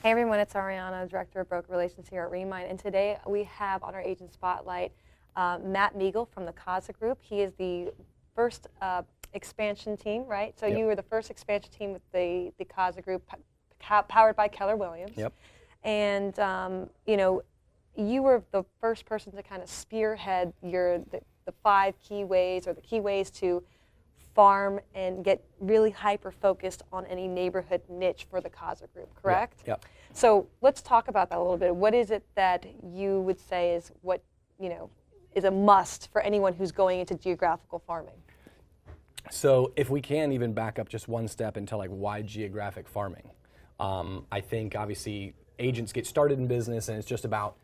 Hey everyone, it's Ariana, Director of Broker Relations here at Remine, and today we have on our Agent Spotlight Matt Megel from the Caza Group. He is the first expansion team, right? So Yep. you were the first expansion team with the Caza Group, powered by Keller Williams. Yep. And you know, you were the first person to kind of spearhead the 5 key ways, or the key ways to farm and get really hyper-focused on any neighborhood niche for the Caza Group, correct? Yep. So let's talk about that a little bit. What is it that you would say is what, is a must for anyone who's going into geographical farming? So if we can even back up just one step into like why geographic farming, I think obviously agents get started in business and it's just about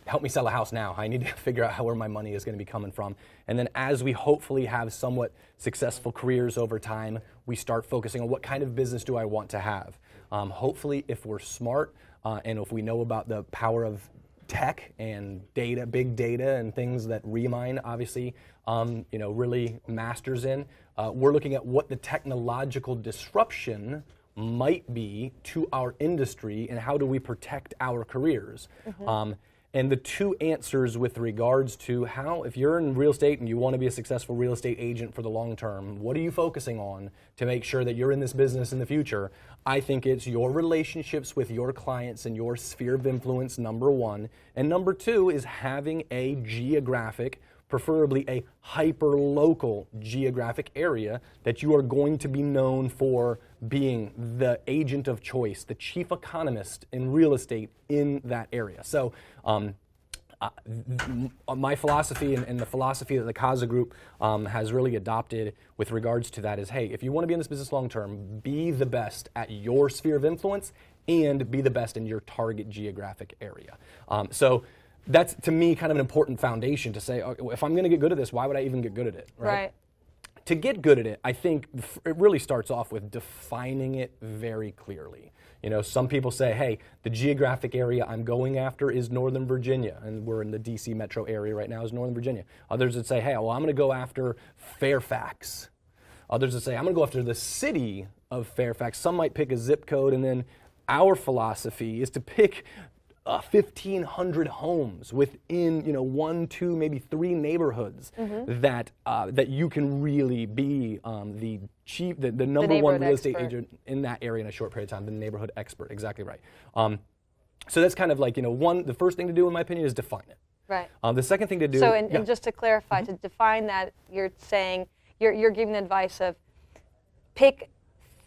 help me sell a house now. I need to figure out where my money is going to be coming from. And then as we hopefully have somewhat successful careers over time, we start focusing on what kind of business do I want to have. Hopefully if we're smart and if we know about the power of tech and data, big data and things that Remine obviously really masters in, we're looking at what the technological disruption might be to our industry and how do we protect our careers. Mm-hmm. And the 2 answers with regards to how, if you're in real estate and you want to be a successful real estate agent for the long term, what are you focusing on to make sure that you're in this business in the future? I think it's your relationships with your clients and your sphere of influence, number 1. And number 2 is having a geographic, preferably a hyper-local geographic area that you are going to be known for being the agent of choice, the chief economist in real estate in that area. So my philosophy and the philosophy that the Caza Group has really adopted with regards to that is, hey, if you want to be in this business long term, be the best at your sphere of influence and be the best in your target geographic area. So that's, to me, kind of an important foundation to say, okay, if I'm going to get good at this, why would I even get good at it? Right. To get good at it, I think it really starts off with defining it very clearly. Some people say, hey, the geographic area I'm going after is Northern Virginia, and we're in the DC metro area right now is Northern Virginia. Others would say, hey, well, I'm going to go after Fairfax. Others would say, I'm going to go after the city of Fairfax. Some might pick a zip code, and then our philosophy is to pick 1,500 homes within 1, 2, maybe 3 neighborhoods. Mm-hmm. that you can really be the number 1 real estate agent in that area in a short period of time, the neighborhood expert. Exactly right. So that's kind of like the first thing to do in my opinion is define it. Right. The second thing to do. So and just to clarify, mm-hmm. to define that, you're saying you're giving the advice of pick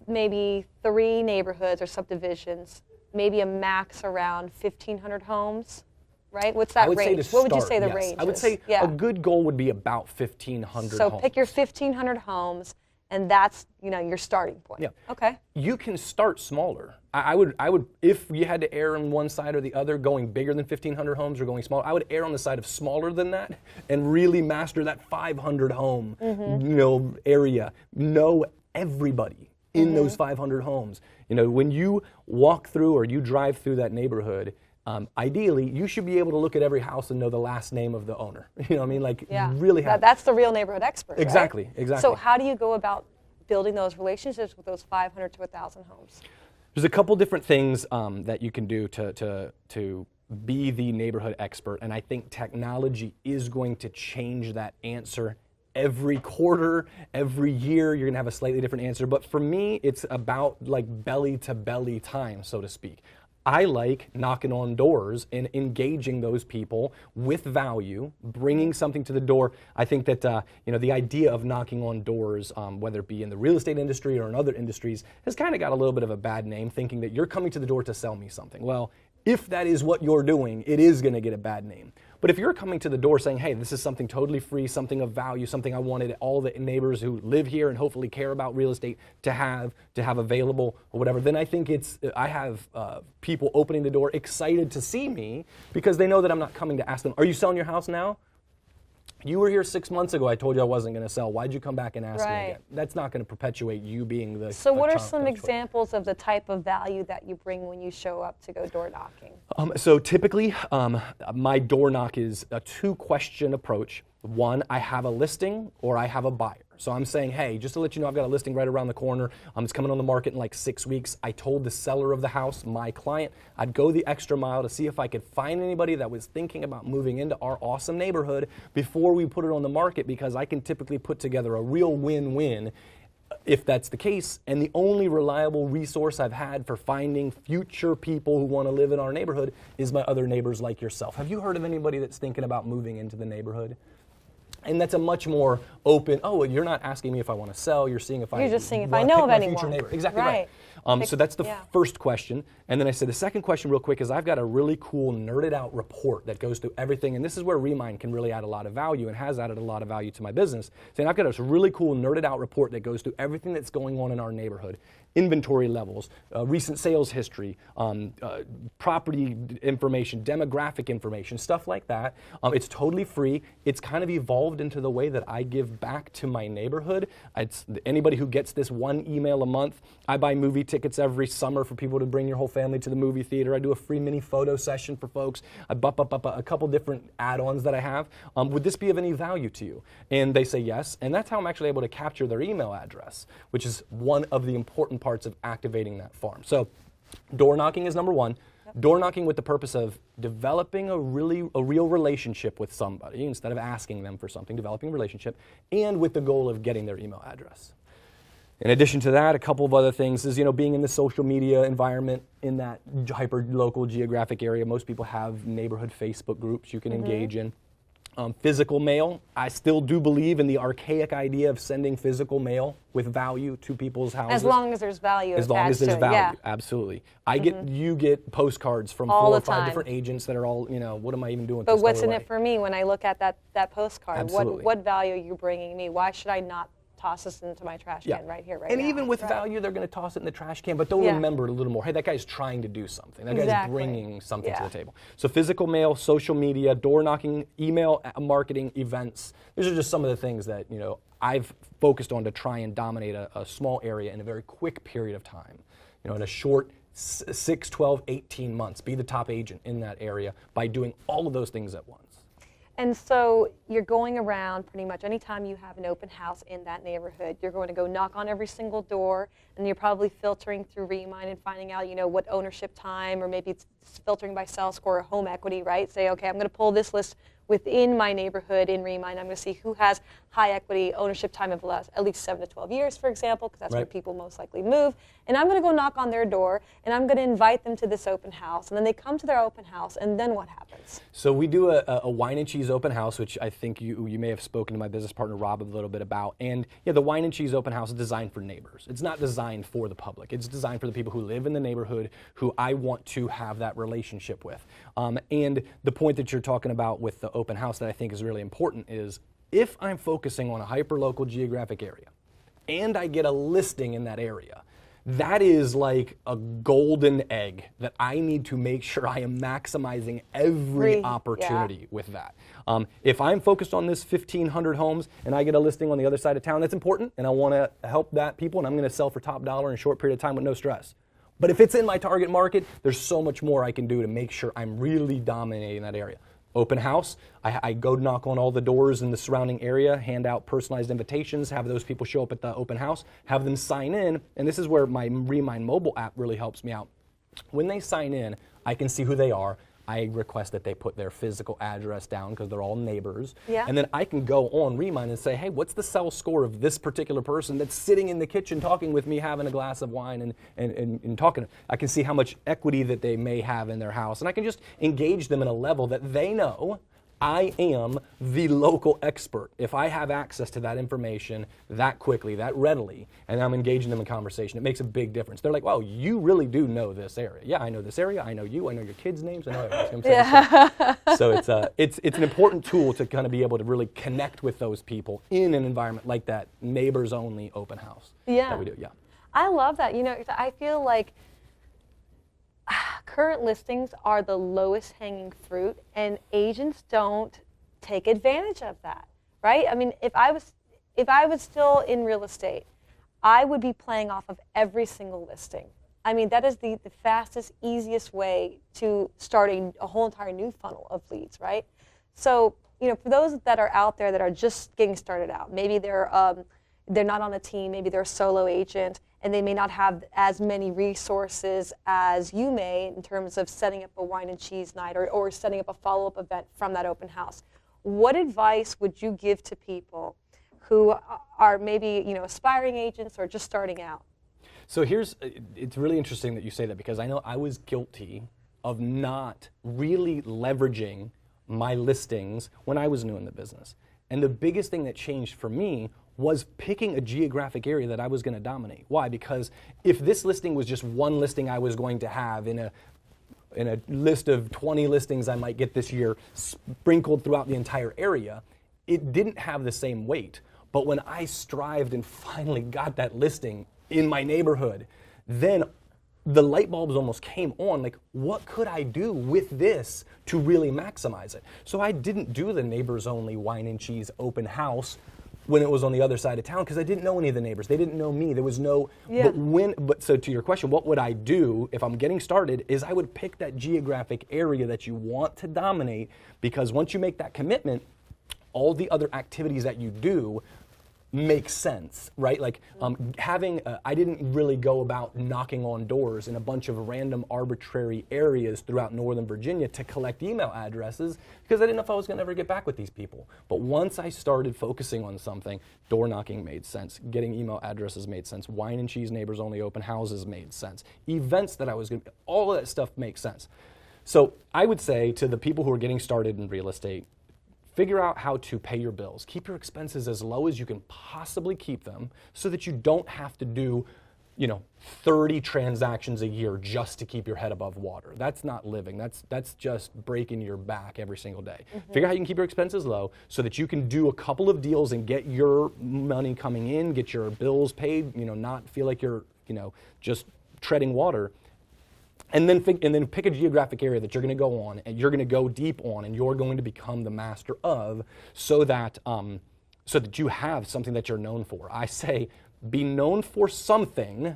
maybe 3 neighborhoods or subdivisions, maybe a max around 1,500 homes, right? What's that range? What would you say the range is? I would say a good goal would be about 1,500 homes. So pick your 1,500 homes, and that's your starting point. Yeah. Okay. You can start smaller. I would if you had to err on one side or the other, going bigger than 1,500 homes or going smaller, I would err on the side of smaller than that and really master that 500 home mm-hmm. Area. Know everybody in mm-hmm. those 500 homes. When you walk through or you drive through that neighborhood, ideally, you should be able to look at every house and know the last name of the owner. You know what I mean? Like, you really have. That's the real neighborhood expert, Exactly, right? exactly. So how do you go about building those relationships with those 500 to 1,000 homes? There's a couple different things that you can do to be the neighborhood expert, and I think technology is going to change that answer. Every quarter, every year, you're gonna have a slightly different answer. But for me, it's about like belly to belly time, so to speak. I like knocking on doors and engaging those people with value, bringing something to the door. I think that the idea of knocking on doors, whether it be in the real estate industry or in other industries, has kind of got a little bit of a bad name, thinking that you're coming to the door to sell me something. Well, if that is what you're doing, it is going to get a bad name. But if you're coming to the door saying, hey, this is something totally free, something of value, something I wanted all the neighbors who live here and hopefully care about real estate to have available or whatever, then I think I have people opening the door excited to see me because they know that I'm not coming to ask them, are you selling your house now? You were here 6 months ago. I told you I wasn't going to sell. Why'd you come back and ask me again? That's not going to perpetuate you being the. So what are some examples of the type of value that you bring when you show up to go door knocking? So typically, my door knock is a 2-question approach. One, I have a listing or I have a buyer. So I'm saying, hey, just to let you know, I've got a listing right around the corner. It's coming on the market in like 6 weeks. I told the seller of the house, my client, I'd go the extra mile to see if I could find anybody that was thinking about moving into our awesome neighborhood before we put it on the market, because I can typically put together a real win-win if that's the case. And the only reliable resource I've had for finding future people who want to live in our neighborhood is my other neighbors like yourself. Have you heard of anybody that's thinking about moving into the neighborhood? And that's a much more open, oh, you're not asking me if I want to sell, you're seeing if You're just seeing if I know of anyone. Future neighbor. Exactly right. So that's the first question. And then I said the second question real quick is I've got a really cool nerded out report that goes through everything. And this is where Remine can really add a lot of value and has added a lot of value to my business. Saying I've got this really cool nerded out report that goes through everything that's going on in our neighborhood. Inventory levels, recent sales history, property information, demographic information, stuff like that. It's totally free. It's kind of evolved into the way that I give back to my neighborhood. It's anybody who gets this one email a month. I buy movie tickets every summer for people to bring your whole family to the movie theater. I do a free mini photo session for folks. I bump up a couple different add-ons that I have. Would this be of any value to you? And they say yes, and that's how I'm actually able to capture their email address, which is one of the important parts of activating that farm. So door knocking is number one. Door knocking with the purpose of developing a real relationship with somebody instead of asking them for something, developing a relationship, and with the goal of getting their email address. In addition to that, a couple of other things is, being in the social media environment in that hyper-local geographic area. Most people have neighborhood Facebook groups you can engage in. Physical mail, I still do believe in the archaic idea of sending physical mail with value to people's houses. As long as there's value As long as there's value, yeah. Absolutely. You get postcards from all 4 or 5 different agents that are all, what am I even doing with But this what's in away? it for me when I look at that postcard? Absolutely. What value are you bringing me? Why should I not toss this into my trash can right here, right now? And even with value, they're going to toss it in the trash can, but they'll remember it a little more. Hey, that guy's trying to do something. That guy's bringing something to the table. So physical mail, social media, door knocking, email marketing, events. These are just some of the things that, I've focused on to try and dominate a small area in a very quick period of time. In a short 6, 12, 18 months, be the top agent in that area by doing all of those things at once. And so you're going around pretty much anytime you have an open house in that neighborhood, you're going to go knock on every single door, and you're probably filtering through Remine and finding out, what ownership time, or maybe it's filtering by sales score or home equity, right? Say, okay, I'm going to pull this list within my neighborhood in Remine. I'm going to see who has high equity ownership time of at least 7 to 12 years, for example, because that's where people most likely move. And I'm going to go knock on their door, and I'm going to invite them to this open house. And then they come to their open house, and then what happens? So we do a wine and cheese open house, which I think you may have spoken to my business partner Rob a little bit about. And the wine and cheese open house is designed for neighbors. It's not designed for the public. It's designed for the people who live in the neighborhood who I want to have that relationship with. And the point that you're talking about with the open house that I think is really important is if I'm focusing on a hyper-local geographic area and I get a listing in that area, that is like a golden egg that I need to make sure I am maximizing every opportunity with that. If I'm focused on this 1,500 homes and I get a listing on the other side of town, that's important, and I want to help that people, and I'm going to sell for top dollar in a short period of time with no stress. But if it's in my target market, there's so much more I can do to make sure I'm really dominating that area. Open house, I go knock on all the doors in the surrounding area, hand out personalized invitations, have those people show up at the open house, have them sign in, and this is where my Remine mobile app really helps me out. When they sign in, I can see who they are. I request that they put their physical address down because they're all neighbors. Yeah. And then I can go on Remine and say, hey, what's the sell score of this particular person that's sitting in the kitchen talking with me, having a glass of wine and talking. I can see how much equity that they may have in their house. And I can just engage them in a level that they know I am the local expert. If I have access to that information that quickly, that readily, and I'm engaging them in conversation, it makes a big difference. They're like, wow, you really do know this area. Yeah, I know this area. I know you. I know your kids' names. I know everything. So it's an important tool to kind of be able to really connect with those people in an environment like that neighbors-only open house that we do. Yeah, I love that. I feel like current listings are the lowest hanging fruit, and agents don't take advantage of that, right? I mean, if I was still in real estate, I would be playing off of every single listing. I mean, that is the fastest, easiest way to start a whole entire new funnel of leads, right? So, for those that are out there that are just getting started out, maybe they're they're not on a team, maybe they're a solo agent, and they may not have as many resources as you may in terms of setting up a wine and cheese night or setting up a follow-up event from that open house. What advice would you give to people who are maybe, you know, aspiring agents or just starting out? So it's really interesting that you say that, because I know I was guilty of not really leveraging my listings when I was new in the business. And the biggest thing that changed for me was picking a geographic area that I was going to dominate. Why? Because if this listing was just one listing I was going to have in a list of 20 listings I might get this year sprinkled throughout the entire area, it didn't have the same weight. But when I strived and finally got that listing in my neighborhood, then the light bulbs almost came on, like, what could I do with this to really maximize it? So I didn't do the neighbors only wine and cheese open house when it was on the other side of town, because I didn't know any of the neighbors. They didn't know me. There was no, yeah. But so to your question, what would I do if I'm getting started is I would pick that geographic area that you want to dominate, because once you make that commitment, all the other activities that you do make sense, right? Like I didn't really go about knocking on doors in a bunch of random arbitrary areas throughout Northern Virginia to collect email addresses, because I didn't know if I was going to ever get back with these people. But once I started focusing on something, door knocking made sense, getting email addresses made sense, wine and cheese neighbors only open houses made sense, events that I was going to, all of that stuff makes sense. So I would say to the people who are getting started in real estate, figure out how to pay your bills. Keep your expenses as low as you can possibly keep them, so that you don't have to do, 30 transactions a year just to keep your head above water. That's not living. That's just breaking your back every single day. Mm-hmm. Figure out how you can keep your expenses low so that you can do a couple of deals and get your money coming in, get your bills paid, not feel like you're, just treading water. And then pick a geographic area that you're going to go on, and you're going to go deep on, and you're going to become the master of, so that you have something that you're known for. I say, be known for something,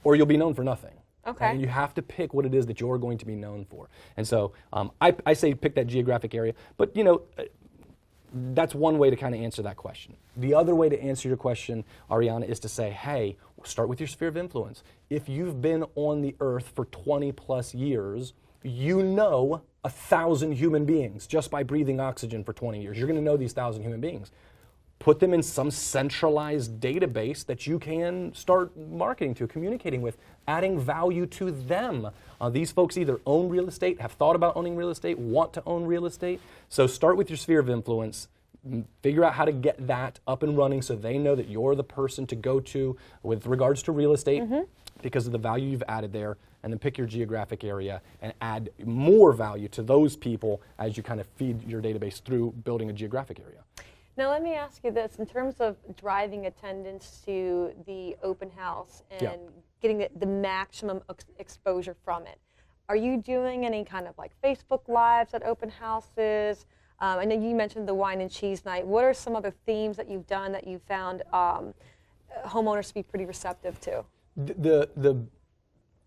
or you'll be known for nothing. Okay. And you have to pick what it is that you're going to be known for. And so I say pick that geographic area. But that's one way to kind of answer that question. The other way to answer your question, Ariana, is to say, hey, start with your sphere of influence. If you've been on the earth for 20 plus years, you know 1,000 human beings just by breathing oxygen for 20 years. You're going to know these 1,000 human beings. Put them in some centralized database that you can start marketing to, communicating with, adding value to them. These folks either own real estate, have thought about owning real estate, want to own real estate. So start with your sphere of influence. Figure out how to get that up and running so they know that you're the person to go to with regards to real estate, mm-hmm. because of the value you've added there. And then pick your geographic area and add more value to those people as you kind of feed your database through building a geographic area. Now let me ask you this, in terms of driving attendance to the open house and getting the maximum exposure from it, are you doing any kind of like Facebook Lives at open houses? I know you mentioned the wine and cheese night. What are some other themes that you've done that you found homeowners to be pretty receptive to?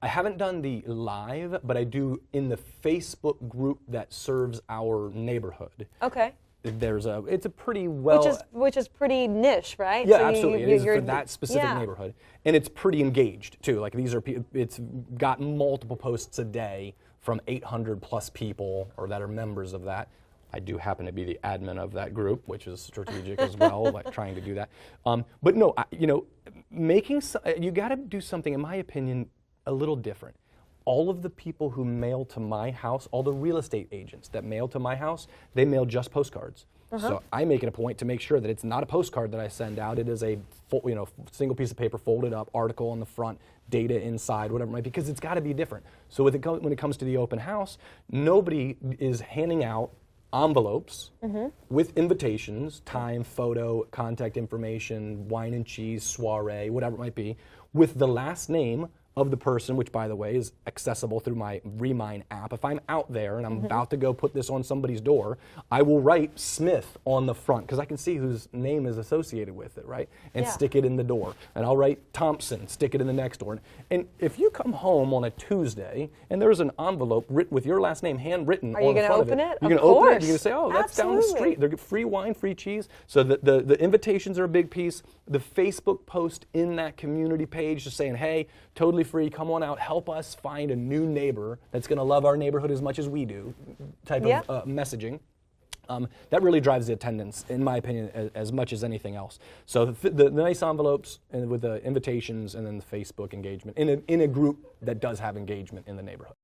I haven't done the live, but I do in the Facebook group that serves our neighborhood. Okay. It's a pretty well... Which is pretty niche, right? Yeah, so absolutely. It is for that specific neighborhood. And it's pretty engaged, too. Like, it's got multiple posts a day from 800 plus people or that are members of that. I do happen to be the admin of that group, which is strategic as well, like trying to do that. But no, you got to do something, in my opinion, a little different. All of the people who mail to my house, all the real estate agents that mail to my house, they mail just postcards. Uh-huh. So I make it a point to make sure that it's not a postcard that I send out. It is a single piece of paper folded up, article on the front, data inside, whatever it might be, because it's got to be different. So when it comes to the open house, nobody is handing out envelopes mm-hmm. with invitations, time, photo, contact information, wine and cheese, soiree, whatever it might be, with the last name of the person, which by the way is accessible through my Remine app. If I'm out there and I'm about to go put this on somebody's door, I will write Smith on the front because I can see whose name is associated with it, right? And stick it in the door. And I'll write Thompson, stick it in the next door. And if you come home on a Tuesday and there's an envelope with your last name handwritten on the front of it, you're going to open it. You're going to say, oh, that's down the street. They're free wine, free cheese. So the invitations are a big piece. The Facebook post in that community page just saying, hey, totally free, come on out, help us find a new neighbor that's going to love our neighborhood as much as we do, type of messaging. That really drives the attendance, in my opinion, as much as anything else. So the nice envelopes and with the invitations and then the Facebook engagement in a group that does have engagement in the neighborhood.